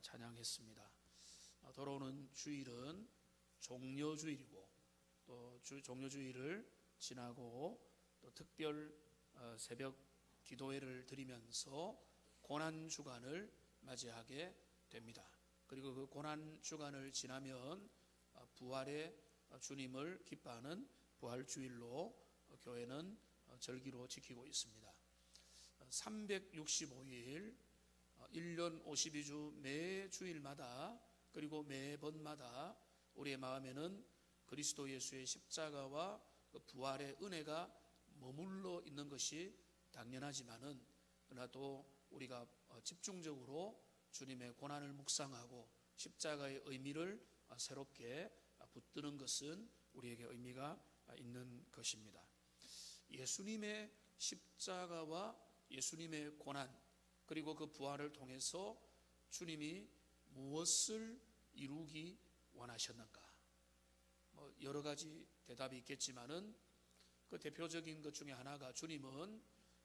찬양했습니다. 돌아오는 주일은 종려주일이고, 또 종려주일을 지나고 또 특별 새벽 기도회를 드리면서 고난주간을 맞이하게 됩니다. 그리고 그 고난주간을 지나면 부활의 주님을 기뻐하는 부활주일로 교회는 절기로 지키고 있습니다. 365일 1년 52주 매 주일마다, 그리고 매번마다 우리의 마음에는 그리스도 예수의 십자가와 부활의 은혜가 머물러 있는 것이 당연하지만은, 그러나 또 우리가 집중적으로 주님의 고난을 묵상하고 십자가의 의미를 새롭게 붙드는 것은 우리에게 의미가 있는 것입니다. 예수님의 십자가와 예수님의 고난, 그리고 그 부활을 통해서 주님이 무엇을 이루기 원하셨는가? 여러 가지 대답이 있겠지만은 그 대표적인 것 중에 하나가, 주님은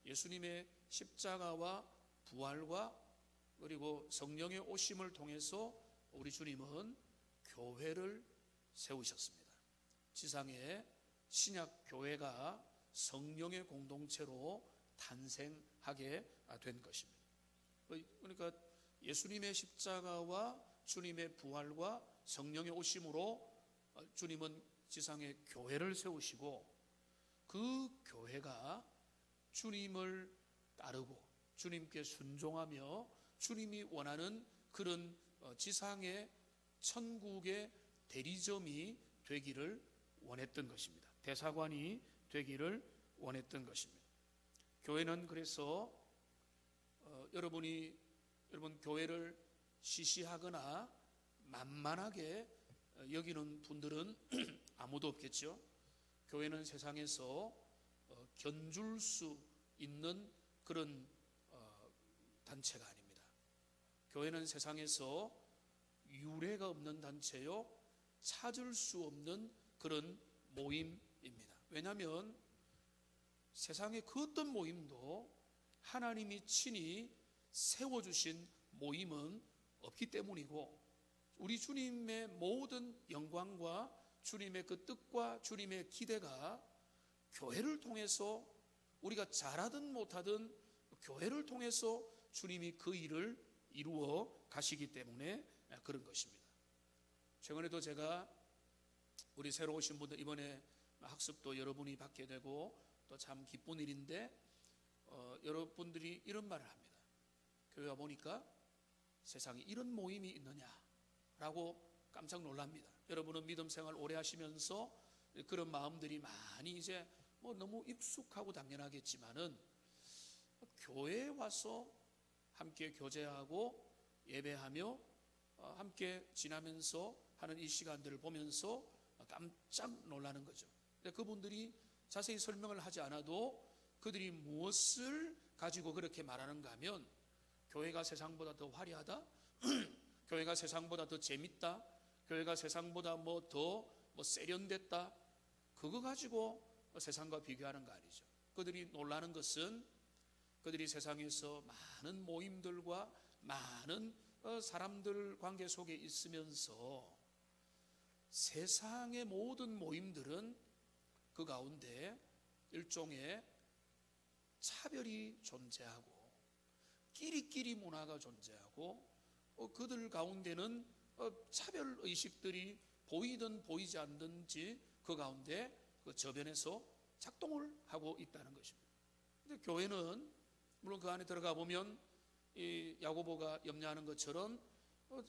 예수님의 십자가와 부활과 그리고 성령의 오심을 통해서 우리 주님은 교회를 세우셨습니다. 지상에 신약 교회가 성령의 공동체로 탄생하게 된 것입니다. 그러니까 예수님의 십자가와 주님의 부활과 성령의 오심으로 주님은 지상에 교회를 세우시고, 그 교회가 주님을 따르고 주님께 순종하며 주님이 원하는 그런 지상의 천국의 대리점이 되기를 원했던 것입니다. 대사관이 되기를 원했던 것입니다. 교회는 그래서 여러분 교회를 시시하거나 만만하게 여기는 분들은 아무도 없겠죠. 교회는 세상에서 견줄 수 있는 그런 단체가 아닙니다. 교회는 세상에서 유례가 없는 단체요, 찾을 수 없는 그런 모임입니다. 왜냐하면 세상의 그 어떤 모임도 하나님이 친히 세워주신 모임은 없기 때문이고, 우리 주님의 모든 영광과 주님의 그 뜻과 주님의 기대가 교회를 통해서, 우리가 잘하든 못하든 교회를 통해서 주님이 그 일을 이루어 가시기 때문에 그런 것입니다. 최근에도 제가 우리 새로 오신 분들 이번에 학습도 여러분이 받게 되고 또 참 기쁜 일인데, 여러분들이 이런 말을 합니다. 교회 와보니까 세상에 이런 모임이 있느냐라고 깜짝 놀랍니다. 여러분은 믿음 생활 오래 하시면서 그런 마음들이 많이 이제 너무 익숙하고 당연하겠지만은, 교회에 와서 함께 교제하고 예배하며 함께 지나면서 하는 이 시간들을 보면서 깜짝 놀라는 거죠. 그분들이 자세히 설명을 하지 않아도 그들이 무엇을 가지고 그렇게 말하는가 하면, 교회가 세상보다 더 화려하다, 교회가 세상보다 더 재밌다, 교회가 세상보다 더 세련됐다, 그거 가지고 세상과 비교하는 거 아니죠. 그들이 놀라는 것은 그들이 세상에서 많은 모임들과 많은 사람들 관계 속에 있으면서 세상의 모든 모임들은 그 가운데 일종의 차별이 존재하고 끼리끼리 문화가 존재하고, 그들 가운데는 차별의식들이 보이든 보이지 않든지 그 가운데 그 저변에서 작동을 하고 있다는 것입니다. 근데 교회는 물론 그 안에 들어가 보면 이 야고보가 염려하는 것처럼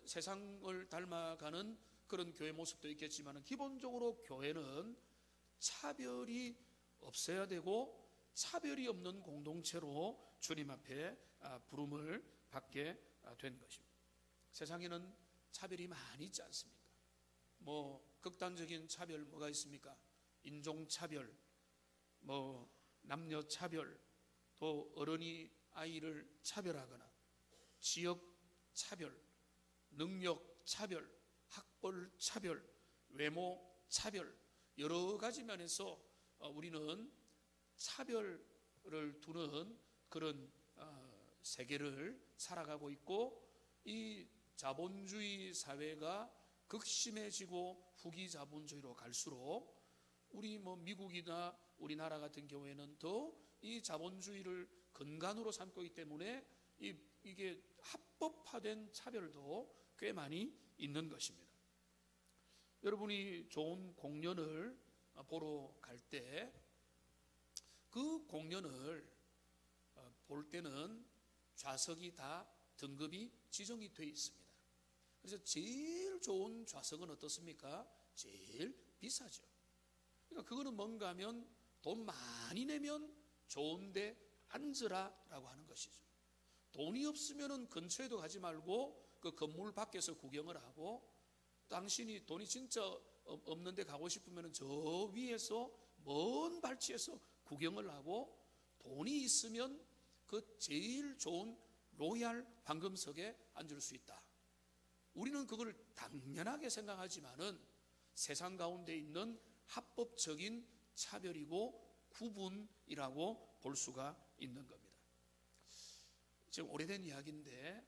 세상을 닮아가는 그런 교회 모습도 있겠지만, 기본적으로 교회는 차별이 없어야 되고 차별이 없는 공동체로 주님 앞에 부름을 받게 된 것입니다. 세상에는 차별이 많이 있지 않습니까? 극단적인 차별 뭐가 있습니까? 인종차별, 남녀차별, 또 어른이 아이를 차별하거나 지역차별, 능력차별, 학벌차별, 외모차별, 여러 가지 면에서 우리는 차별을 두는 그런 세계를 살아가고 있고, 이 자본주의 사회가 극심해지고 후기 자본주의로 갈수록 우리 미국이나 우리나라 같은 경우에는 더 이 자본주의를 근간으로 삼고 있기 때문에 이게 합법화된 차별도 꽤 많이 있는 것입니다. 여러분이 좋은 공연을 보러 갈 때 그 공연을 볼 때는 좌석이 다 등급이 지정이 되어 있습니다. 그래서 제일 좋은 좌석은 어떻습니까? 제일 비싸죠. 그러니까 그거는 뭔가 하면 돈 많이 내면 좋은데 앉으라라고 하는 것이죠. 돈이 없으면 근처에도 가지 말고 그 건물 밖에서 구경을 하고, 당신이 돈이 진짜 없는데 가고 싶으면 저 위에서 먼 발치에서 구경을 하고, 돈이 있으면 그 제일 좋은 로얄 황금석에 앉을 수 있다. 우리는 그걸 당연하게 생각하지만은 세상 가운데 있는 합법적인 차별이고 구분이라고 볼 수가 있는 겁니다. 지금 오래된 이야기인데,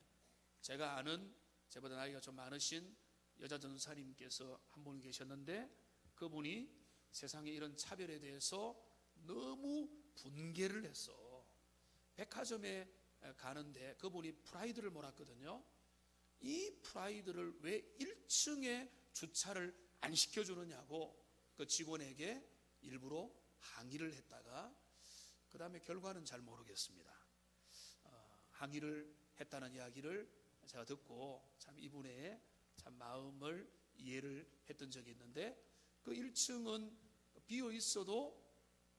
제가 아는 제보다 나이가 좀 많으신 여자 전사님께서 한 분 계셨는데, 그분이 세상에 이런 차별에 대해서 너무 분개를 해서 백화점에 가는데 그분이 프라이드를 몰았거든요. 이 프라이드를 왜 1층에 주차를 안 시켜주느냐고 그 직원에게 일부러 항의를 했다가, 그 다음에 결과는 잘 모르겠습니다. 항의를 했다는 이야기를 제가 듣고 참 이분의 참 마음을 이해를 했던 적이 있는데, 그 1층은 비어 있어도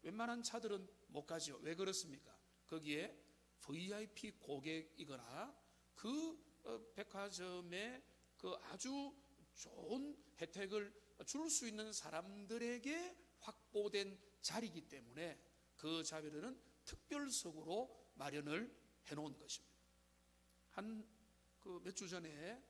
웬만한 차들은 못 가죠. 왜 그렇습니까? 거기에 VIP 고객이거나 그 백화점에 그 아주 좋은 혜택을 줄 수 있는 사람들에게 확보된 자리이기 때문에 그 자리는 특별석으로 마련을 해놓은 것입니다. 한 그 몇 주 전에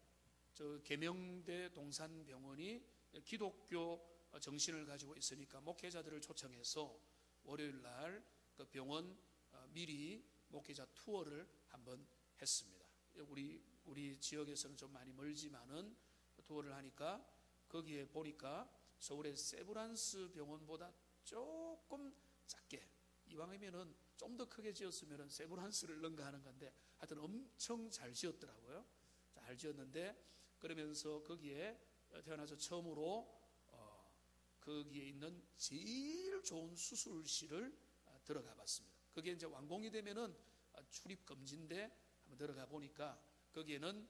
저 계명대 동산병원이 기독교 정신을 가지고 있으니까 목회자들을 초청해서 월요일 날 그 병원 미리 목회자 투어를 한번 했습니다. 우리 지역에서는 좀 많이 멀지만은 투어를 하니까 거기에 보니까 서울의 세브란스 병원보다 조금 작게, 이왕이면은 좀 더 크게 지었으면은 세브란스를 능가하는 건데 하여튼 엄청 잘 지었더라고요. 잘 지었는데, 그러면서 거기에 태어나서 처음으로 거기에 있는 제일 좋은 수술실을 들어가 봤습니다. 그게 이제 완공이 되면은 출입 금지인데 한번 들어가 보니까 거기에는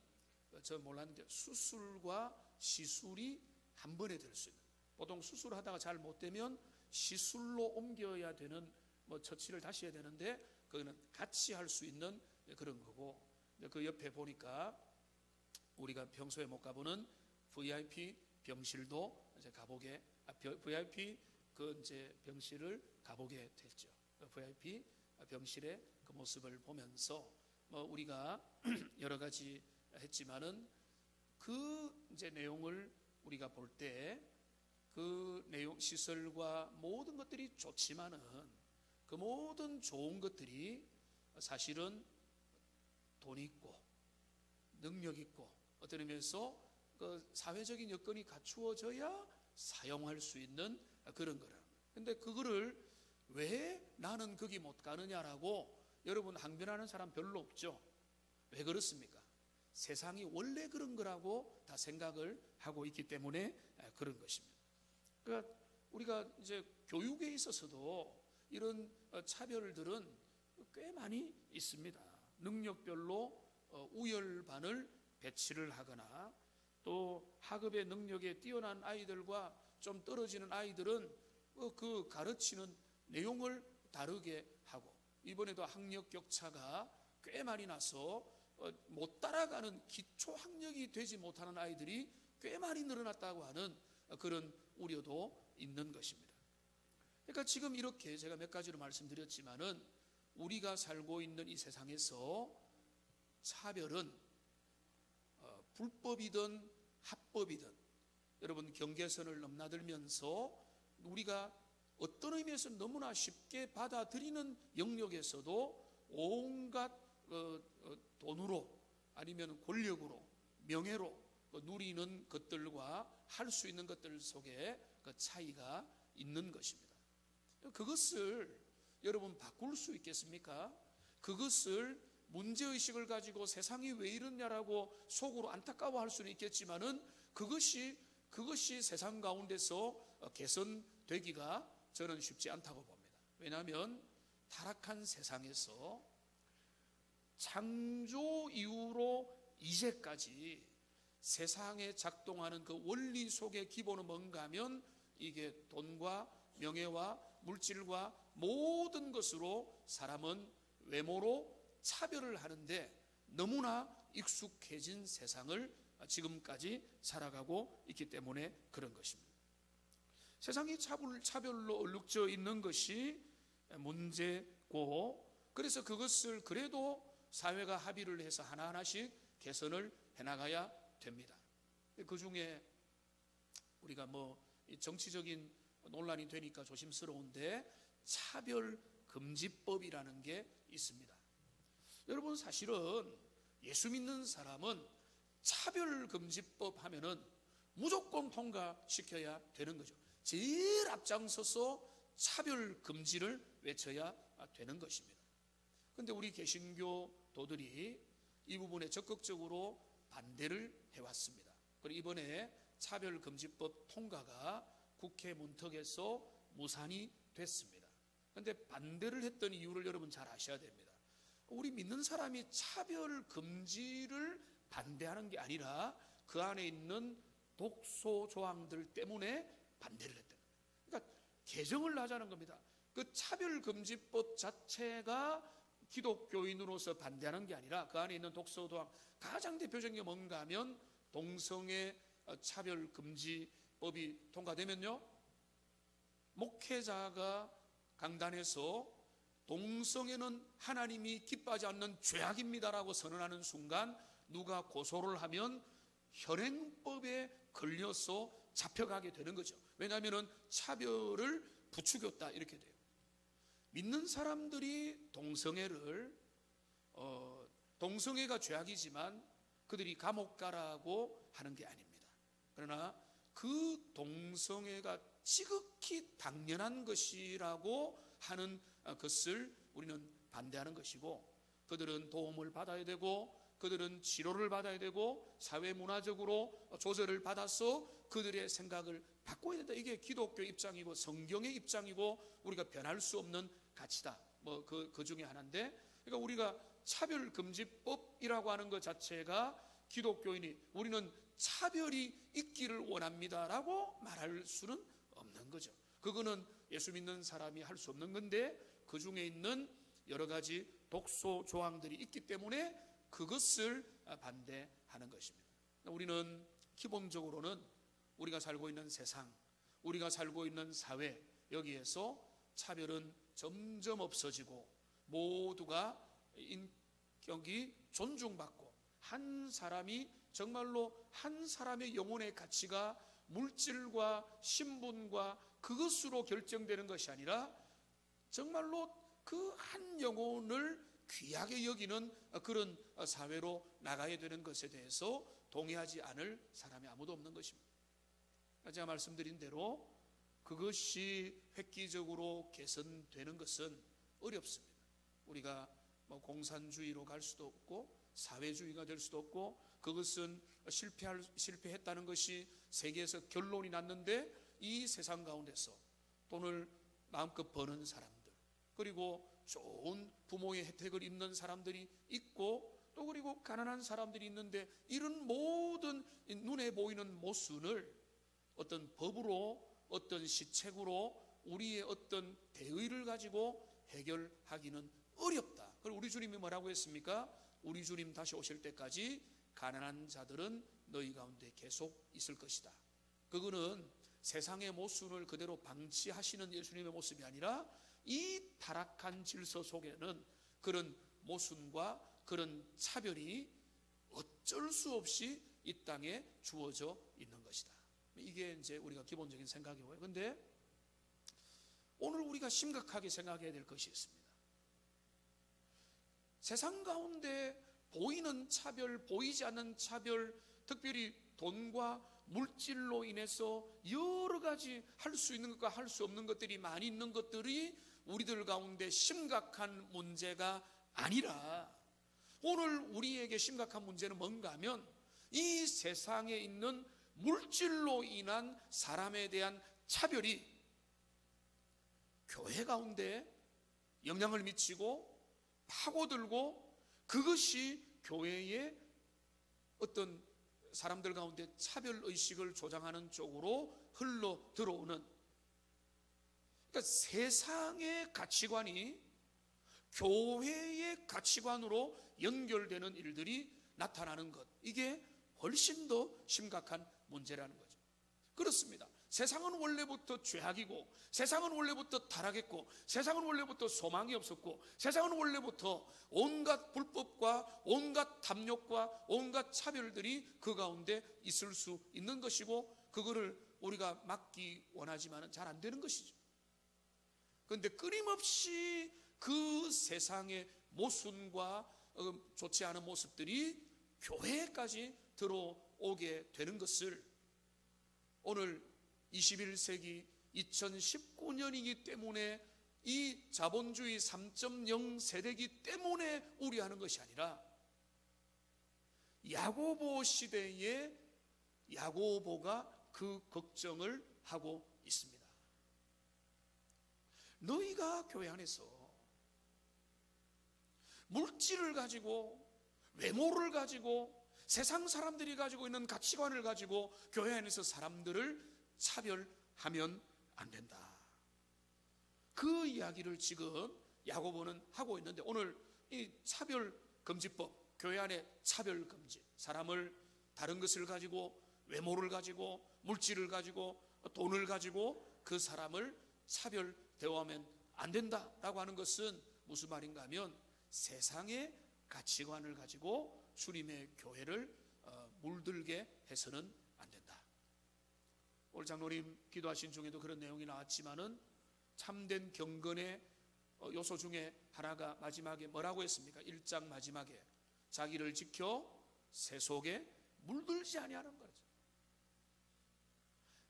저 몰랐는데 수술과 시술이 한 번에 될 수 있는, 보통 수술하다가 잘 못 되면 시술로 옮겨야 되는 처치를 다시 해야 되는데 거기는 같이 할 수 있는 그런 거고, 그 옆에 보니까 우리가 평소에 못 가보는 VIP 병실도 이제 가보게, VIP 그 이제 병실을 가보게 됐죠. VIP 병실의 그 모습을 보면서 우리가 여러 가지 했지만은 그 이제 내용을 우리가 볼 때 그 내용 시설과 모든 것들이 좋지만은 그 모든 좋은 것들이 사실은 돈 있고 능력 있고 어떤 의미에서 그 사회적인 여건이 갖추어져야 사용할 수 있는 그런 거라. 근데 그거를 왜 나는 거기 못 가느냐라고 여러분 항변하는 사람 별로 없죠. 왜 그렇습니까? 세상이 원래 그런 거라고 다 생각을 하고 있기 때문에 그런 것입니다. 그러니까 우리가 이제 교육에 있어서도 이런 차별들은 꽤 많이 있습니다. 능력별로 우열반을 배치를 하거나, 또 학업의 능력에 뛰어난 아이들과 좀 떨어지는 아이들은 그 가르치는 내용을 다르게 하고, 이번에도 학력 격차가 꽤 많이 나서 못 따라가는 기초 학력이 되지 못하는 아이들이 꽤 많이 늘어났다고 하는 그런 우려도 있는 것입니다. 그러니까 지금 이렇게 제가 몇 가지로 말씀드렸지만은 우리가 살고 있는 이 세상에서 차별은 불법이든 합법이든 여러분 경계선을 넘나들면서 우리가 어떤 의미에서 너무나 쉽게 받아들이는 영역에서도 온갖 돈으로 아니면 권력으로 명예로 누리는 것들과 할 수 있는 것들 속에 그 차이가 있는 것입니다. 그것을 여러분 바꿀 수 있겠습니까? 그것을 문제의식을 가지고 세상이 왜 이러냐라고 속으로 안타까워할 수는 있겠지만은 그것이 세상 가운데서 개선되기가 저는 쉽지 않다고 봅니다. 왜냐하면 타락한 세상에서 창조 이후로 이제까지 세상에 작동하는 그 원리 속의 기본은 뭔가 하면 이게 돈과 명예와 물질과 모든 것으로 사람은 외모로 차별을 하는데 너무나 익숙해진 세상을 지금까지 살아가고 있기 때문에 그런 것입니다. 세상이 차별로 얼룩져 있는 것이 문제고, 그래서 그것을 그래도 사회가 합의를 해서 하나하나씩 개선을 해나가야 됩니다. 그 중에 우리가 정치적인 논란이 되니까 조심스러운데 차별금지법이라는 게 있습니다. 여러분, 사실은 예수 믿는 사람은 차별금지법 하면은 무조건 통과시켜야 되는 거죠. 제일 앞장서서 차별금지를 외쳐야 되는 것입니다. 그런데 우리 개신교도들이 이 부분에 적극적으로 반대를 해왔습니다. 그리고 이번에 차별금지법 통과가 국회 문턱에서 무산이 됐습니다. 그런데 반대를 했던 이유를 여러분 잘 아셔야 됩니다. 우리 믿는 사람이 차별금지를 반대하는 게 아니라 그 안에 있는 독소 조항들 때문에 반대를 했다. 그러니까 개정을 하자는 겁니다. 그 차별금지법 자체가 기독교인으로서 반대하는 게 아니라 그 안에 있는 독소 조항, 가장 대표적인 게 뭔가 하면 동성애 차별금지법이 통과되면요, 목회자가 강단에서 동성애는 하나님이 기뻐하지 않는 죄악입니다라고 선언하는 순간 누가 고소를 하면 현행법에 걸려서 잡혀가게 되는 거죠. 왜냐하면 차별을 부추겼다 이렇게 돼요. 믿는 사람들이 동성애가 죄악이지만 그들이 감옥 가라고 하는 게 아닙니다. 그러나 그 동성애가 지극히 당연한 것이라고 하는 것을 우리는 반대하는 것이고, 그들은 도움을 받아야 되고 그들은 치료를 받아야 되고 사회문화적으로 조절을 받아서 그들의 생각을 바꿔야 된다. 이게 기독교 입장이고 성경의 입장이고 우리가 변할 수 없는 가치다. 그 중에 하나인데, 그러니까 우리가 차별금지법이라고 하는 것 자체가 기독교인이 우리는 차별이 있기를 원합니다라고 말할 수는 없는 거죠. 그거는 예수 믿는 사람이 할 수 없는 건데 그 중에 있는 여러 가지 독소 조항들이 있기 때문에 그것을 반대하는 것입니다. 우리는 기본적으로는 우리가 살고 있는 세상, 우리가 살고 있는 사회, 여기에서 차별은 점점 없어지고 모두가 인격이 존중받고 한 사람이 정말로 한 사람의 영혼의 가치가 물질과 신분과 그것으로 결정되는 것이 아니라 정말로 그 한 영혼을 귀하게 여기는 그런 사회로 나가야 되는 것에 대해서 동의하지 않을 사람이 아무도 없는 것입니다. 제가 말씀드린 대로 그것이 획기적으로 개선되는 것은 어렵습니다. 우리가 공산주의로 갈 수도 없고 사회주의가 될 수도 없고, 그것은 실패했다는 것이 세계에서 결론이 났는데 이 세상 가운데서 돈을 마음껏 버는 사람들, 그리고 좋은 부모의 혜택을 입는 사람들이 있고 또 그리고 가난한 사람들이 있는데, 이런 모든 눈에 보이는 모순을 어떤 법으로 어떤 시책으로 우리의 어떤 대의를 가지고 해결하기는 어렵다. 그리고 우리 주님이 뭐라고 했습니까? 우리 주님 다시 오실 때까지 가난한 자들은 너희 가운데 계속 있을 것이다. 그거는 세상의 모순을 그대로 방치하시는 예수님의 모습이 아니라 이 타락한 질서 속에는 그런 모순과 그런 차별이 어쩔 수 없이 이 땅에 주어져 있는 것이다. 이게 이제 우리가 기본적인 생각이고요. 그런데 오늘 우리가 심각하게 생각해야 될 것이 있습니다. 세상 가운데 보이는 차별, 보이지 않는 차별, 특별히 돈과 물질로 인해서 여러 가지 할 수 있는 것과 할 수 없는 것들이 많이 있는 것들이 우리들 가운데 심각한 문제가 아니라, 오늘 우리에게 심각한 문제는 뭔가 하면 이 세상에 있는 물질로 인한 사람에 대한 차별이 교회 가운데 영향을 미치고 파고들고, 그것이 교회의 어떤 사람들 가운데 차별의식을 조장하는 쪽으로 흘러 들어오는, 그러니까 세상의 가치관이 교회의 가치관으로 연결되는 일들이 나타나는 것, 이게 훨씬 더 심각한 문제라는 거죠. 그렇습니다. 세상은 원래부터 죄악이고, 세상은 원래부터 타락했고, 세상은 원래부터 소망이 없었고, 세상은 원래부터 온갖 불법과 온갖 탐욕과 온갖 차별들이 그 가운데 있을 수 있는 것이고, 그거를 우리가 막기 원하지만 잘 안 되는 것이죠. 그런데 끊임없이 그 세상의 모순과 좋지 않은 모습들이 교회까지 들어오게 되는 것을 오늘 21세기 2019년이기 때문에, 이 자본주의 3.0 세대이기 때문에 우려하는 것이 아니라, 야고보 시대에 야고보가 그 걱정을 하고 있습니다. 너희가 교회 안에서 물질을 가지고, 외모를 가지고, 세상 사람들이 가지고 있는 가치관을 가지고 교회 안에서 사람들을 차별하면 안 된다. 그 이야기를 지금 야고보는 하고 있는데, 오늘 이 차별금지법, 교회 안에 차별금지, 사람을 다른 것을 가지고, 외모를 가지고, 물질을 가지고, 돈을 가지고 그 사람을 차별 대우하면 안 된다라고 하는 것은 무슨 말인가 하면, 세상의 가치관을 가지고 주님의 교회를 물들게 해서는 안 된다. 오늘 장로님 기도하신 중에도 그런 내용이 나왔지만은, 참된 경건의 요소 중에 하나가 마지막에 뭐라고 했습니까? 1장 마지막에 자기를 지켜 새 속에 물들지 아니하는 거죠.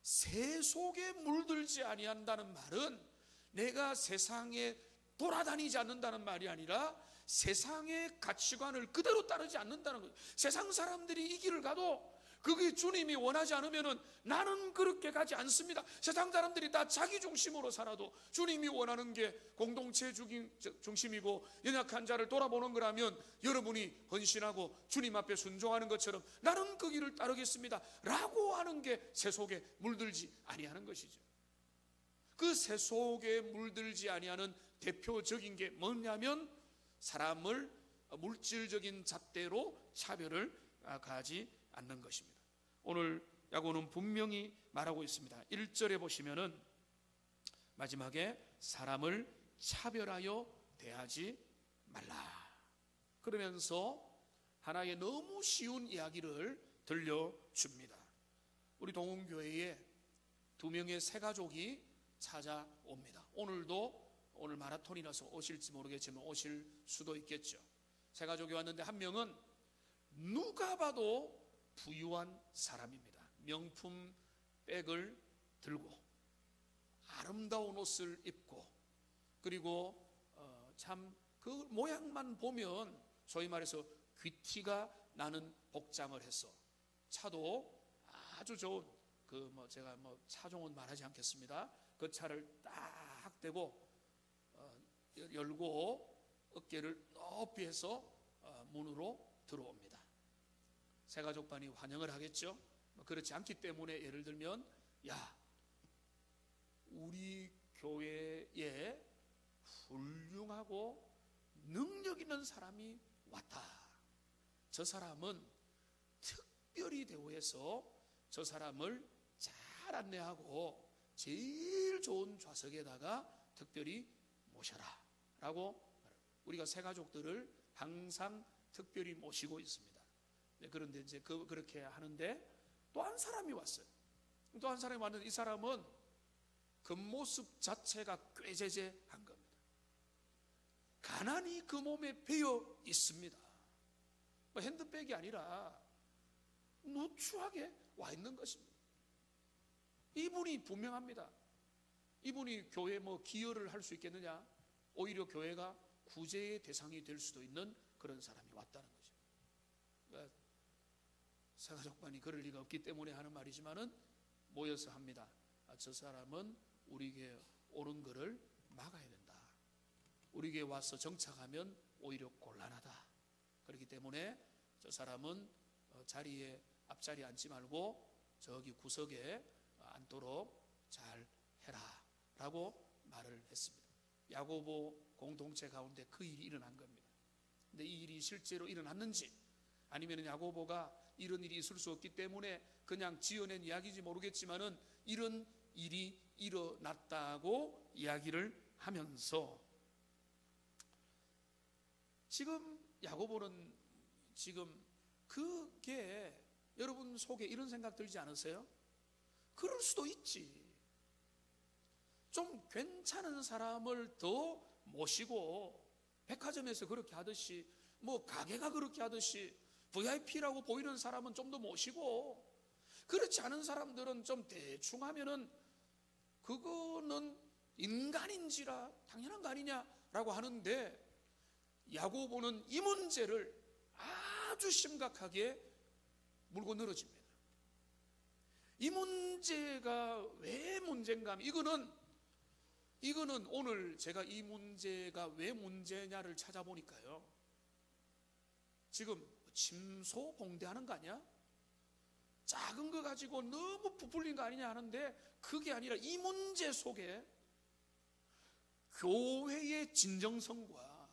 새 속에 물들지 아니한다는 말은 내가 세상에 돌아다니지 않는다는 말이 아니라, 세상의 가치관을 그대로 따르지 않는다는 거예요. 세상 사람들이 이 길을 가도 그게 주님이 원하지 않으면 나는 그렇게 가지 않습니다. 세상 사람들이 다 자기 중심으로 살아도 주님이 원하는 게 공동체 중심이고 연약한 자를 돌아보는 거라면, 여러분이 헌신하고 주님 앞에 순종하는 것처럼 나는 그 길을 따르겠습니다 라고 하는 게 새 속에 물들지 아니하는 것이죠. 그 새 속에 물들지 아니하는 대표적인 게 뭐냐면, 사람을 물질적인 잣대로 차별을 가하지 않는 것입니다. 오늘 야고보는 분명히 말하고 있습니다. 1절에 보시면은 마지막에 사람을 차별하여 대하지 말라 그러면서 하나의 너무 쉬운 이야기를 들려줍니다. 우리 동훈교회에 2명의 새 가족이 찾아옵니다. 오늘 마라톤이라서 오실지 모르겠지만 오실 수도 있겠죠. 새 가족이 왔는데, 한 명은 누가 봐도 부유한 사람입니다. 명품 백을 들고 아름다운 옷을 입고, 그리고 참 그 모양만 보면 소위 말해서 귀티가 나는 복장을 했어. 차도 아주 좋은 제가 차종은 말하지 않겠습니다. 그 차를 딱 대고 열고 어깨를 높이 해서 문으로 들어옵니다. 새가족반이 환영을 하겠죠. 그렇지 않기 때문에 예를 들면, 야, 우리 교회에 훌륭하고 능력 있는 사람이 왔다. 저 사람은 특별히 대우해서 저 사람을 잘 안내하고 제일 좋은 좌석에다가 특별히 모셔라 라고, 우리가 새가족들을 항상 특별히 모시고 있습니다. 그런데 이제 그렇게 하는데, 또 한 사람이 왔어요. 또 한 사람이 왔는데, 이 사람은 겉모습 자체가 꾀죄죄한 겁니다. 가난이 그 몸에 배어 있습니다. 핸드백이 아니라 누추하게 와 있는 것입니다. 이분이 분명합니다. 이분이 교회에 기여를 할 수 있겠느냐? 오히려 교회가 구제의 대상이 될 수도 있는 그런 사람이 왔다는 거죠. 그러니까 사가족반이 그럴 리가 없기 때문에 하는 말이지만은 모여서 합니다. 저 사람은 우리 교회 오는 것을 막아야 된다. 우리 교회 와서 정착하면 오히려 곤란하다. 그렇기 때문에 저 사람은 자리에 앞자리에 앉지 말고 저기 구석에 앉도록 잘 해라 라고 말을 했습니다. 야고보 공동체 가운데 그 일이 일어난 겁니다. 근데 이 일이 실제로 일어났는지 아니면 야고보가 이런 일이 있을 수 없기 때문에 그냥 지어낸 이야기인지 모르겠지만은 이런 일이 일어났다고 이야기를 하면서 지금 야고보는 지금 그게 여러분 속에 이런 생각 들지 않으세요? 그럴 수도 있지. 좀 괜찮은 사람을 더 모시고 백화점에서 그렇게 하듯이 가게가 그렇게 하듯이 VIP라고 보이는 사람은 좀 더 모시고 그렇지 않은 사람들은 좀 대충 하면은 그거는 인간인지라 당연한 거 아니냐라고 하는데 야고보는 이 문제를 아주 심각하게 물고 늘어집니다. 이 문제가 왜 문제인가 하면 이거는 오늘 제가 이 문제가 왜 문제냐를 찾아보니까요, 지금 침소봉대하는 거 아니야? 작은 거 가지고 너무 부풀린 거 아니냐 하는데 그게 아니라 이 문제 속에 교회의 진정성과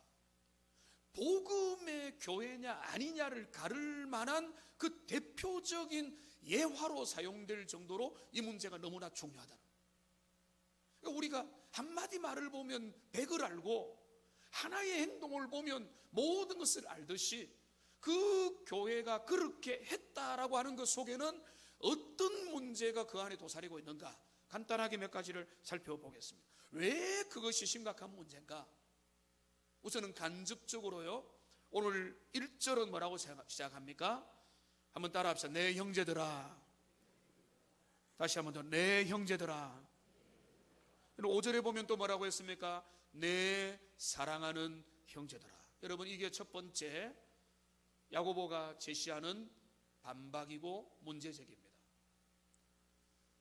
복음의 교회냐 아니냐를 가를 만한 그 대표적인 예화로 사용될 정도로 이 문제가 너무나 중요하다. 우리가 한마디 말을 보면 백을 알고 하나의 행동을 보면 모든 것을 알듯이 그 교회가 그렇게 했다라고 하는 것 속에는 어떤 문제가 그 안에 도사리고 있는가 간단하게 몇 가지를 살펴보겠습니다. 왜 그것이 심각한 문제인가? 우선은 간접적으로요, 오늘 1절은 뭐라고 시작합니까? 한번 따라 합시다. 내 형제들아. 다시 한번 더, 내 형제들아. 5절에 보면 또 뭐라고 했습니까? 내 사랑하는 형제들아. 여러분, 이게 첫 번째 야고보가 제시하는 반박이고 문제제기입니다.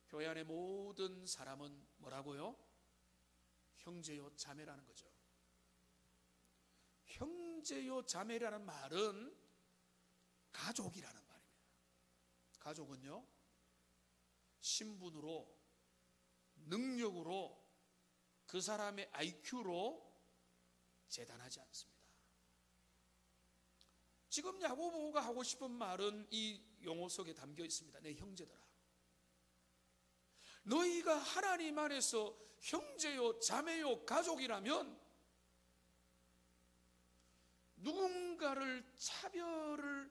교회 안의 모든 사람은 뭐라고요? 형제요 자매라는 거죠. 형제요 자매라는 말은 가족이라는 말입니다. 가족은요, 신분으로, 능력으로, 그 사람의 IQ로 재단하지 않습니다. 지금 야고보가 하고 싶은 말은 이 용어 속에 담겨 있습니다. 내 형제들아, 너희가 하나님 안에서 형제요 자매요 가족이라면 누군가를 차별을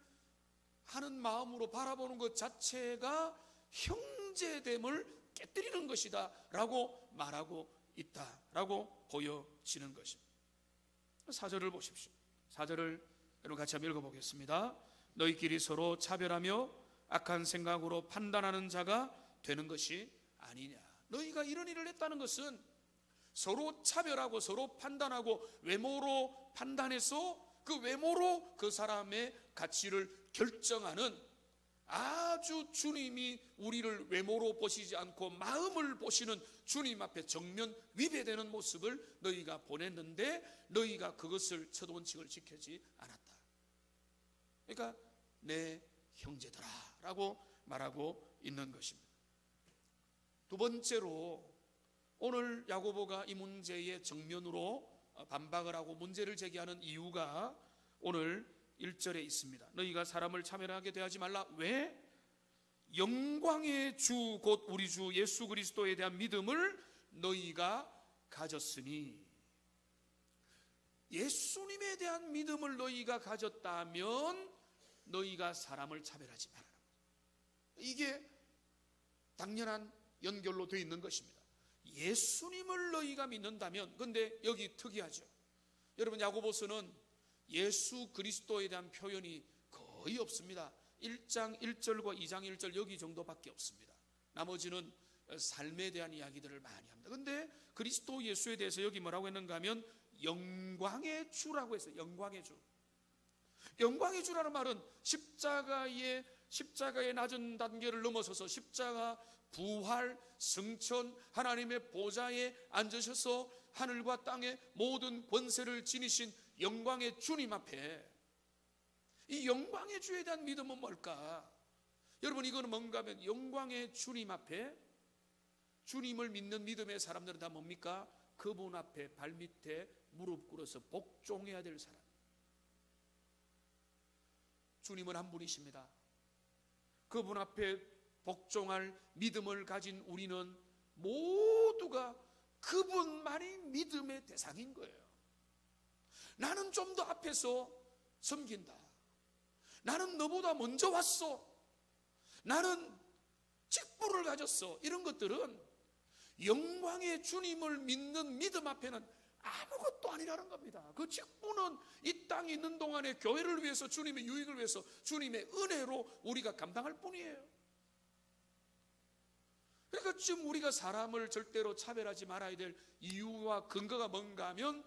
하는 마음으로 바라보는 것 자체가 형제됨을 깨뜨리는 것이다 라고 말하고 있다라고 보여지는 것입니다. 4절을 보십시오. 4절을 여러분 같이 한번 읽어보겠습니다. 너희끼리 서로 차별하며 악한 생각으로 판단하는 자가 되는 것이 아니냐. 너희가 이런 일을 했다는 것은 서로 차별하고 서로 판단하고 외모로 판단해서 그 외모로 그 사람의 가치를 결정하는, 아주 주님이 우리를 외모로 보시지 않고 마음을 보시는 주님 앞에 정면 위배되는 모습을 너희가 보냈는데 너희가 그것을 첫 원칙을 지키지 않았다. 그러니까 내 형제들아 라고 말하고 있는 것입니다. 두 번째로 오늘 야고보가 이 문제의 정면으로 반박을 하고 문제를 제기하는 이유가 오늘 1절에 있습니다. 너희가 사람을 차별하게 대하지 말라. 왜? 영광의 주 곧 우리 주 예수 그리스도에 대한 믿음을 너희가 가졌으니. 예수님에 대한 믿음을 너희가 가졌다면 너희가 사람을 차별하지 말아라. 이게 당연한 연결로 되어 있는 것입니다. 예수님을 너희가 믿는다면, 근데 여기 특이하죠. 여러분, 야고보서는 예수 그리스도에 대한 표현이 거의 없습니다. 1장 1절과 2장 1절 여기 정도밖에 없습니다. 나머지는 삶에 대한 이야기들을 많이 합니다. 그런데 그리스도 예수에 대해서 여기 뭐라고 했는가 하면 영광의 주라고 했어요. 영광의 주. 영광의 주라는 말은 십자가의 낮은 단계를 넘어서서 십자가, 부활, 승천, 하나님의 보좌에 앉으셔서 하늘과 땅의 모든 권세를 지니신 영광의 주님 앞에, 이 영광의 주에 대한 믿음은 뭘까? 여러분, 이거는 뭔가 하면 영광의 주님 앞에, 주님을 믿는 믿음의 사람들은 다 뭡니까? 그분 앞에 발밑에 무릎 꿇어서 복종해야 될 사람. 주님은 한 분이십니다. 그분 앞에 복종할 믿음을 가진 우리는 모두가 그분만이 믿음의 대상인 거예요. 나는 좀 더 앞에서 섬긴다. 나는 너보다 먼저 왔어. 나는 직분을 가졌어. 이런 것들은 영광의 주님을 믿는 믿음 앞에는 아무것도 아니라는 겁니다. 그 직분은 이 땅에 있는 동안에 교회를 위해서, 주님의 유익을 위해서, 주님의 은혜로 우리가 감당할 뿐이에요. 그러니까 지금 우리가 사람을 절대로 차별하지 말아야 될 이유와 근거가 뭔가 하면,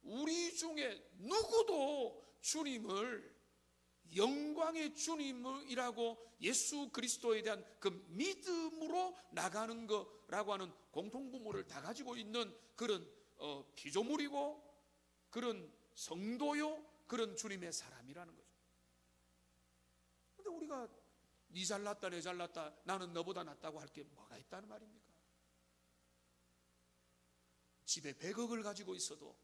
우리 중에 누구도 주님을 영광의 주님이라고 예수 그리스도에 대한 그 믿음으로 나가는 거라고 하는 공통분모를 다 가지고 있는 그런 피조물이고, 그런 성도요, 그런 주님의 사람이라는 거죠. 그런데 우리가 니 잘났다 내 잘났다 나는 너보다 낫다고 할 게 뭐가 있다는 말입니까? 집에 100억을 가지고 있어도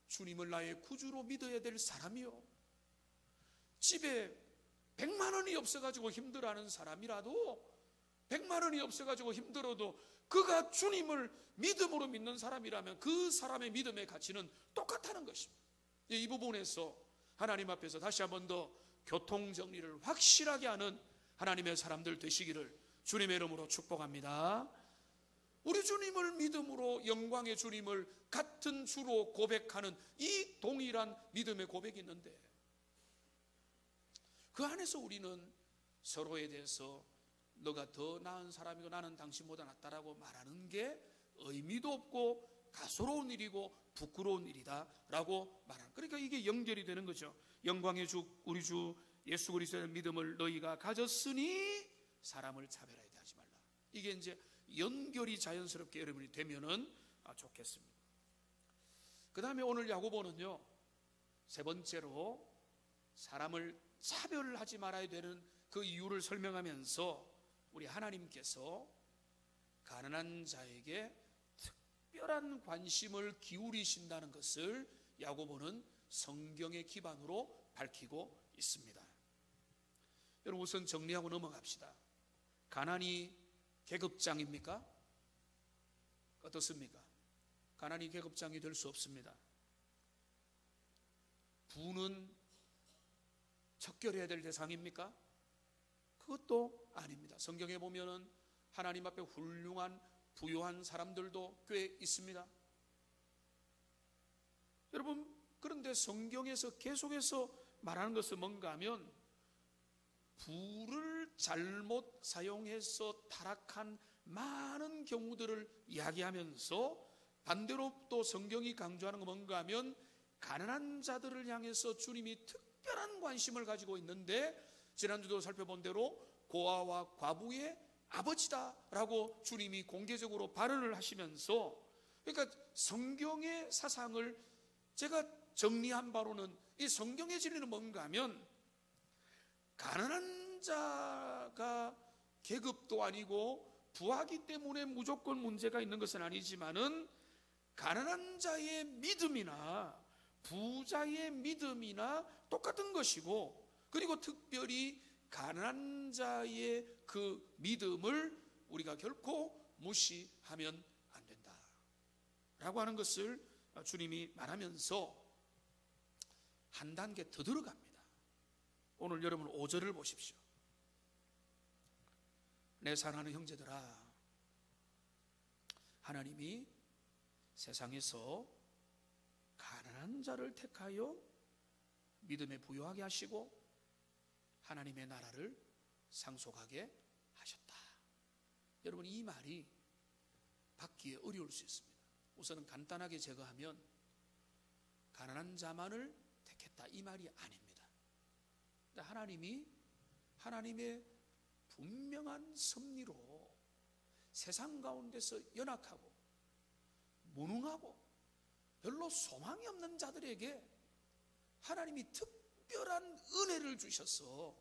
주님을 나의 구주로 믿어야 될 사람이요, 집에 100만 원이 없어가지고 힘들어하는 사람이라도, 100만 원이 없어가지고 힘들어도 그가 주님을 믿음으로 믿는 사람이라면 그 사람의 믿음의 가치는 똑같다는 것입니다. 이 부분에서 하나님 앞에서 다시 한 번 더 교통정리를 확실하게 하는 하나님의 사람들 되시기를 주님의 이름으로 축복합니다. 우리 주님을 믿음으로, 영광의 주님을 같은 주로 고백하는 이 동일한 믿음의 고백이 있는데, 그 안에서 우리는 서로에 대해서 너가 더 나은 사람이고 나는 당신보다 낫다라고 말하는 게 의미도 없고 가소로운 일이고 부끄러운 일이다 라고 말하는, 그러니까 이게 연결이 되는 거죠. 영광의 주 우리 주 예수 그리스도의 믿음을 너희가 가졌으니 사람을 차별하게 하지 말라. 이게 이제 연결이 자연스럽게 여러분이 되면은 좋겠습니다. 그 다음에 오늘 야고보는요, 세 번째로 사람을 차별하지 말아야 되는 그 이유를 설명하면서 우리 하나님께서 가난한 자에게 특별한 관심을 기울이신다는 것을 야고보는 성경의 기반으로 밝히고 있습니다. 여러분, 우선 정리하고 넘어갑시다. 가난이 계급장입니까? 어떻습니까? 가난이 계급장이 될 수 없습니다. 부는 척결해야 될 대상입니까? 그것도 아닙니다. 성경에 보면은 하나님 앞에 훌륭한 부유한 사람들도 꽤 있습니다. 여러분, 그런데 성경에서 계속해서 말하는 것은 뭔가 하면, 부를 잘못 사용해서 타락한 많은 경우들을 이야기하면서, 반대로 또 성경이 강조하는 건 뭔가 하면, 가난한 자들을 향해서 주님이 특별한 관심을 가지고 있는데, 지난주도 살펴본 대로 고아와 과부의 아버지다라고 주님이 공개적으로 발언을 하시면서, 그러니까 성경의 사상을 제가 정리한 바로는, 이 성경의 진리는 뭔가 하면, 가난한 자가 계급도 아니고 부하기 때문에 무조건 문제가 있는 것은 아니지만은, 가난한 자의 믿음이나 부자의 믿음이나 똑같은 것이고, 그리고 특별히 가난한 자의 그 믿음을 우리가 결코 무시하면 안 된다 라고 하는 것을 주님이 말하면서 한 단계 더 들어갑니다. 오늘 여러분 5절을 보십시오. 내 사랑하는 형제들아, 하나님이 세상에서 가난한 자를 택하여 믿음에 부유하게 하시고, 하나님의 나라를 상속하게 하셨다. 여러분, 이 말이 받기에 어려울 수 있습니다. 우선은 간단하게 제거하면 가난한 자만을 택했다, 이 말이 아닙니다. 하나님이 하나님의 분명한 섭리로 세상 가운데서 연약하고 무능하고 별로 소망이 없는 자들에게 하나님이 특별한 은혜를 주셔서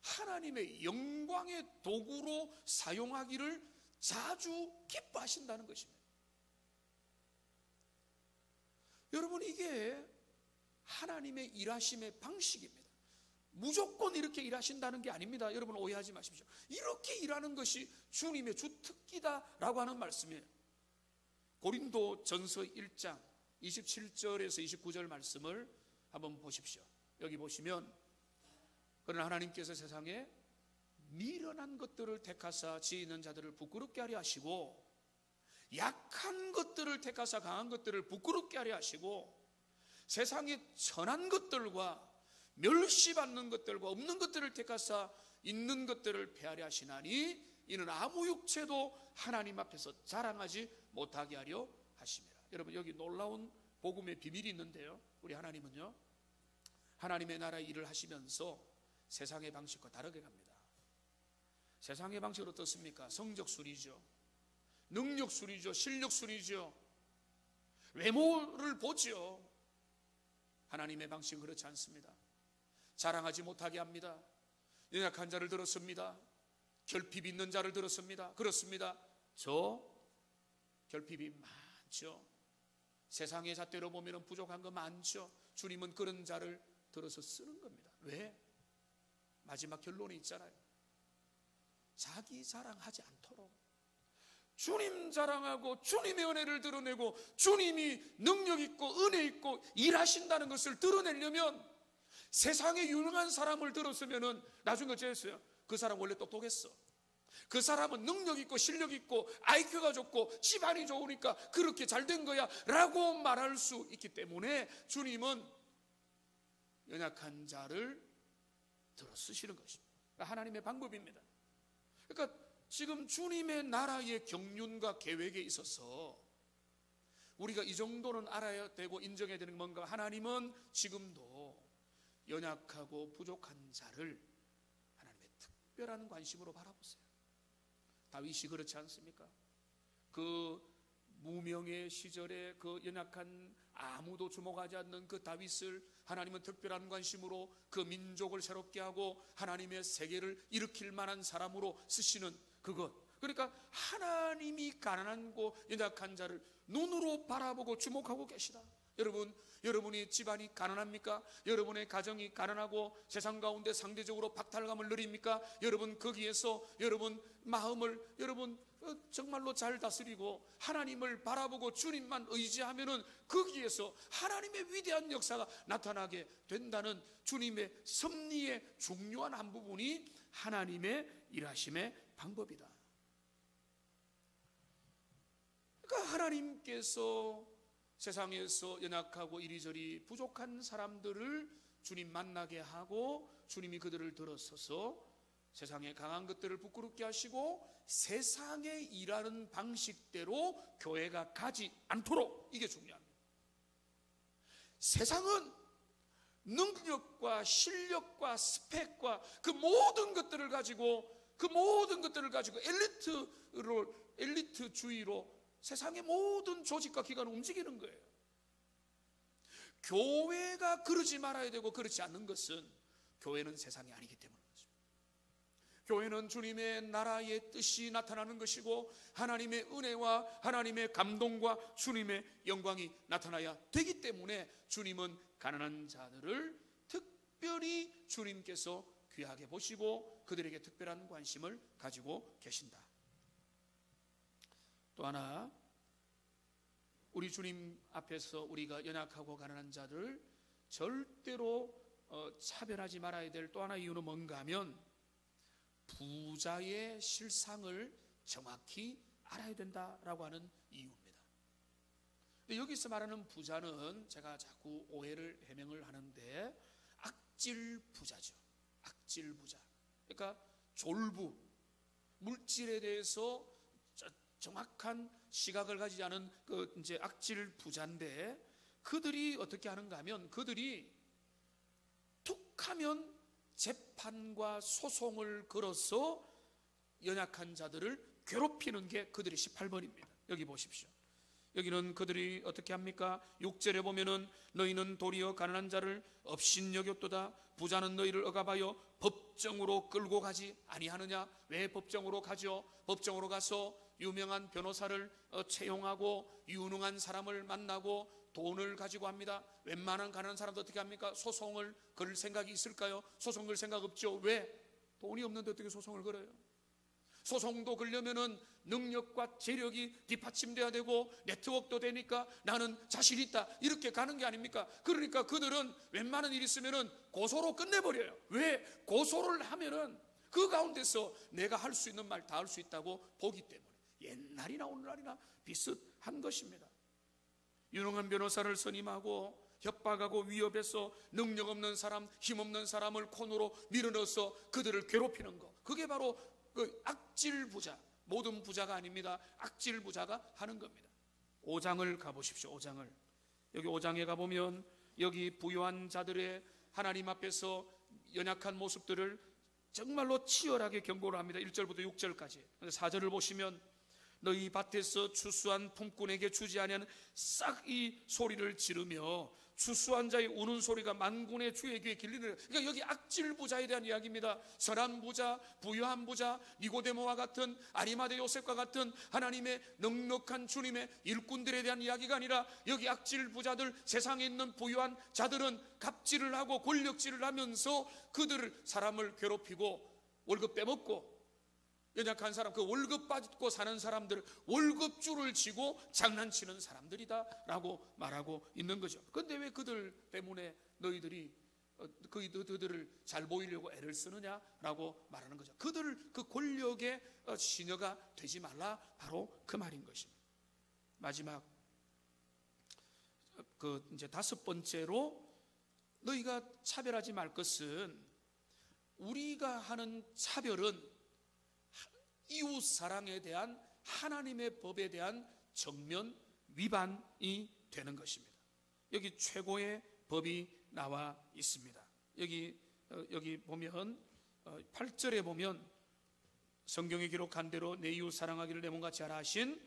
하나님의 영광의 도구로 사용하기를 자주 기뻐하신다는 것입니다. 여러분, 이게 하나님의 일하심의 방식입니다. 무조건 이렇게 일하신다는 게 아닙니다. 여러분, 오해하지 마십시오. 이렇게 일하는 것이 주님의 주특기다라고 하는 말씀이에요. 고린도 전서 1장 27절에서 29절 말씀을 한번 보십시오. 여기 보시면, 그러나 하나님께서 세상에 미련한 것들을 택하사 지혜 있는 자들을 부끄럽게 하려 하시고, 약한 것들을 택하사 강한 것들을 부끄럽게 하려 하시고, 세상의 천한 것들과 멸시받는 것들과 없는 것들을 택하사 있는 것들을 폐하려 하시나니 이는 아무 육체도 하나님 앞에서 자랑하지 못하게 하려 하심이라. 여러분, 여기 놀라운 복음의 비밀이 있는데요, 우리 하나님은요, 하나님의 나라의 일을 하시면서 세상의 방식과 다르게 갑니다. 세상의 방식은 어떻습니까? 성적순이죠, 능력순이죠, 실력순이죠, 외모를 보죠. 하나님의 방식은 그렇지 않습니다. 자랑하지 못하게 합니다. 연약한 자를 들었습니다. 결핍 있는 자를 들었습니다. 그렇습니다. 저 결핍이 많죠. 세상의 잣대로 보면 부족한 거 많죠. 주님은 그런 자를 들어서 쓰는 겁니다. 왜? 마지막 결론이 있잖아요. 자기 자랑하지 않도록 주님 자랑하고 주님의 은혜를 드러내고 주님이 능력 있고 은혜 있고 일하신다는 것을 드러내려면, 세상에 유능한 사람을 들었으면은 나중에 어쩌겠어요? 그 사람 원래 똑똑했어, 그 사람은 능력 있고 실력 있고 IQ가 좋고 집안이 좋으니까 그렇게 잘 된 거야 라고 말할 수 있기 때문에 주님은 연약한 자를 들어 쓰시는 것입니다. 하나님의 방법입니다. 그러니까 지금 주님의 나라의 경륜과 계획에 있어서 우리가 이 정도는 알아야 되고 인정해야 되는 뭔가, 하나님은 지금도 연약하고 부족한 자를 하나님의 특별한 관심으로 바라보세요. 다윗이 그렇지 않습니까? 그 무명의 시절에 그 연약한, 아무도 주목하지 않는 그 다윗을 하나님은 특별한 관심으로 그 민족을 새롭게 하고 하나님의 세계를 일으킬 만한 사람으로 쓰시는 그것. 그러니까 하나님이 가난하고 연약한 자를 눈으로 바라보고 주목하고 계시다. 여러분, 여러분이 집안이 가난합니까? 여러분의 가정이 가난하고 세상 가운데 상대적으로 박탈감을 누립니까? 여러분, 거기에서 여러분 마음을 여러분 정말로 잘 다스리고 하나님을 바라보고 주님만 의지하면은 거기에서 하나님의 위대한 역사가 나타나게 된다는 주님의 섭리의 중요한 한 부분이 하나님의 일하심의 방법이다. 그러니까 하나님께서 세상에서 연약하고 이리저리 부족한 사람들을 주님 만나게 하고 주님이 그들을 들어서서 세상에 강한 것들을 부끄럽게 하시고 세상에 일하는 방식대로 교회가 가지 않도록, 이게 중요합니다. 세상은 능력과 실력과 스펙과 그 모든 것들을 가지고 엘리트주의로 세상의 모든 조직과 기관을 움직이는 거예요. 교회가 그러지 말아야 되고 그렇지 않는 것은 교회는 세상이 아니기 때문입니다. 교회는 주님의 나라의 뜻이 나타나는 것이고 하나님의 은혜와 하나님의 감동과 주님의 영광이 나타나야 되기 때문에 주님은 가난한 자들을 특별히 주님께서 귀하게 보시고 그들에게 특별한 관심을 가지고 계신다. 또 하나, 우리 주님 앞에서 우리가 연약하고 가난한 자를 절대로 차별하지 말아야 될 또 하나 이유는 뭔가 하면 부자의 실상을 정확히 알아야 된다라고 하는 이유입니다. 근데 여기서 말하는 부자는 제가 자꾸 오해를 해명을 하는데 악질 부자죠. 악질부자. 그러니까 졸부, 물질에 대해서 정확한 시각을 가지지 않은 이제 악질부자인데, 그들이 어떻게 하는가 하면 그들이 툭하면 재판과 소송을 걸어서 연약한 자들을 괴롭히는 게 그들이 18번입니다. 여기 보십시오. 여기는 그들이 어떻게 합니까? 6절에 보면은 너희는 도리어 가난한 자를 업신여겼도다. 부자는 너희를 억압하여 법정으로 끌고 가지 아니하느냐. 왜 법정으로 가죠? 법정으로 가서 유명한 변호사를 채용하고 유능한 사람을 만나고 돈을 가지고 합니다. 웬만한 가난한 사람도 어떻게 합니까? 소송을 걸 생각이 있을까요? 소송 걸 생각 없죠. 왜? 돈이 없는데 어떻게 소송을 걸어요? 소송도 걸려면은 능력과 재력이 뒷받침돼야 되고 네트워크도 되니까 나는 자신 있다 이렇게 가는 게 아닙니까? 그러니까 그들은 웬만한 일 있으면은 고소로 끝내버려요. 왜? 고소를 하면은 그 가운데서 내가 할 수 있는 말 다 할 수 있다고 보기 때문에. 옛날이나 오늘날이나 비슷한 것입니다. 유능한 변호사를 선임하고 협박하고 위협해서 능력 없는 사람, 힘없는 사람을 코너로 밀어넣어서 그들을 괴롭히는 거, 그게 바로 그 악질부자, 모든 부자가 아닙니다. 악질부자가 하는 겁니다. 5장을 가보십시오. 5장을. 여기 5장에 가보면 여기 부유한 자들의 하나님 앞에서 연약한 모습들을 정말로 치열하게 경고를 합니다. 1절부터 6절까지. 4절을 보시면 너희 밭에서 추수한 품꾼에게 주지 아니하는 싹이 소리를 지르며 추수한 자의 우는 소리가 만군의 주의 귀에 길리는. 그러니까 여기 악질 부자에 대한 이야기입니다. 선한 부자, 부유한 부자, 니고데모와 같은, 아리마대 요셉과 같은 하나님의 넉넉한 주님의 일꾼들에 대한 이야기가 아니라 여기 악질 부자들, 세상에 있는 부유한 자들은 갑질을 하고 권력질을 하면서 그들을 사람을 괴롭히고 월급 빼먹고, 연약한 사람, 그 월급 받고 사는 사람들, 월급줄을 지고 장난치는 사람들이다 라고 말하고 있는 거죠. 그런데 왜 그들 때문에 너희들이 그들을 잘 보이려고 애를 쓰느냐라고 말하는 거죠. 그들 그 권력의 시녀가 되지 말라, 바로 그 말인 것입니다. 마지막 이제 5번째로 너희가 차별하지 말 것은, 우리가 하는 차별은 이웃 사랑에 대한 하나님의 법에 대한 정면 위반이 되는 것입니다. 여기 최고의 법이 나와 있습니다. 여기 보면 8절에 보면 성경에 기록한 대로 내 이웃 사랑하기를 내 몸같이 하라 하신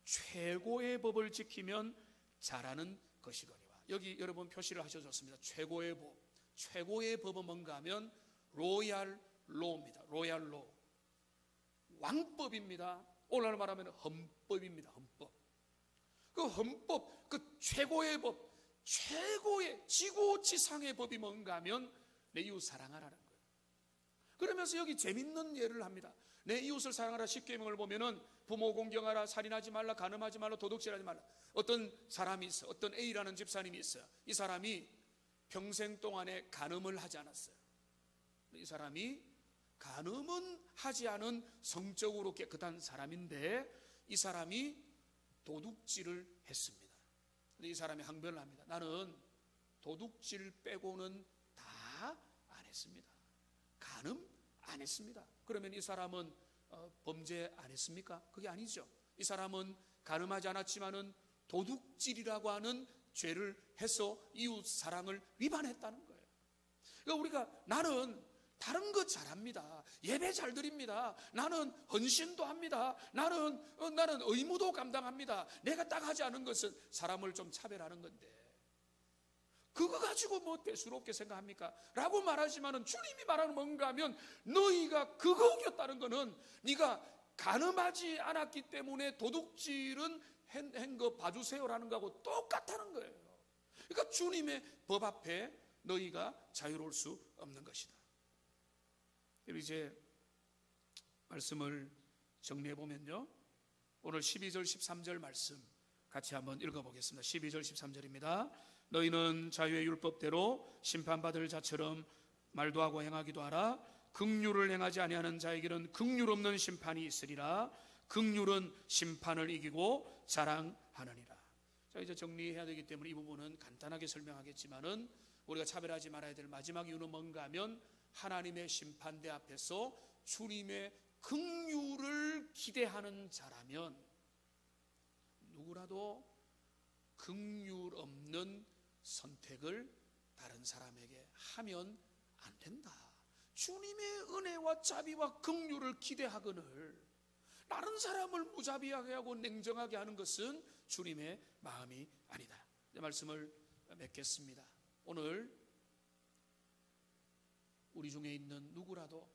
최고의 법을 지키면 잘하는 것이거니와. 여기 여러분 표시를 하셔줬습니다. 최고의 법. 최고의 법은 뭔가 하면 로얄 로입니다. 로얄 로. 왕법입니다. 오늘날 말하면 헌법입니다. 헌법. 그 헌법, 그 최고의 법, 최고의 지고지상의 법이 뭔가 하면 내 이웃 사랑하라는 거예요. 그러면서 여기 재밌는 예를 합니다. 내 이웃을 사랑하라 10계명을 보면은 부모 공경하라, 살인하지 말라, 간음하지 말라, 도둑질하지 말라. 어떤 사람이 있어, 어떤 A라는 집사님이 있어요. 이 사람이 평생 동안에 간음을 하지 않았어요. 이 사람이 간음은 하지 않은 성적으로 깨끗한 사람인데 이 사람이 도둑질을 했습니다. 근데 이 사람이 항변을 합니다. 나는 도둑질 빼고는 다 안 했습니다. 간음 안 했습니다. 그러면 이 사람은 범죄 안 했습니까? 그게 아니죠. 이 사람은 간음하지 않았지만은 도둑질이라고 하는 죄를 해서 이웃 사랑을 위반했다는 거예요. 그러니까 우리가 나는 다른 거 잘합니다. 예배 잘 드립니다. 나는 헌신도 합니다. 나는 의무도 감당합니다. 내가 딱 하지 않은 것은 사람을 좀 차별하는 건데 그거 가지고 뭐 대수롭게 생각합니까? 라고 말하지만은 주님이 말하는 뭔가 하면 너희가 그거 우겼다는 거는 네가 간음하지 않았기 때문에 도둑질은 한 거 봐주세요라는 거하고 똑같다는 거예요. 그러니까 주님의 법 앞에 너희가 자유로울 수 없는 것이다. 이제 말씀을 정리해 보면요, 오늘 12절 13절 말씀 같이 한번 읽어보겠습니다. 12절 13절입니다. 너희는 자유의 율법대로 심판받을 자처럼 말도 하고 행하기도 하라. 긍휼을 행하지 아니하는 자에게는 긍휼 없는 심판이 있으리라. 긍휼은 심판을 이기고 자랑하느니라. 자, 이제 정리해야 되기 때문에 이 부분은 간단하게 설명하겠지만은 우리가 차별하지 말아야 될 마지막 이유는 뭔가 하면 하나님의 심판대 앞에서 주님의 긍휼을 기대하는 자라면 누구라도 긍휼 없는 선택을 다른 사람에게 하면 안 된다. 주님의 은혜와 자비와 긍휼을 기대하거늘 다른 사람을 무자비하게 하고 냉정하게 하는 것은 주님의 마음이 아니다. 이 말씀을 맺겠습니다. 오늘 우리 중에 있는 누구라도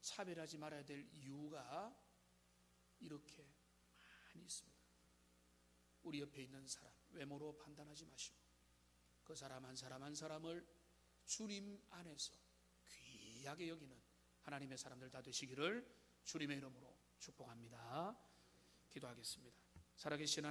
차별하지 말아야 될 이유가 이렇게 많이 있습니다. 우리 옆에 있는 사람 외모로 판단하지 마시고 그 사람 한 사람 한 사람을 주님 안에서 귀하게 여기는 하나님의 사람들 다 되시기를 주님의 이름으로 축복합니다. 기도하겠습니다. 살아계신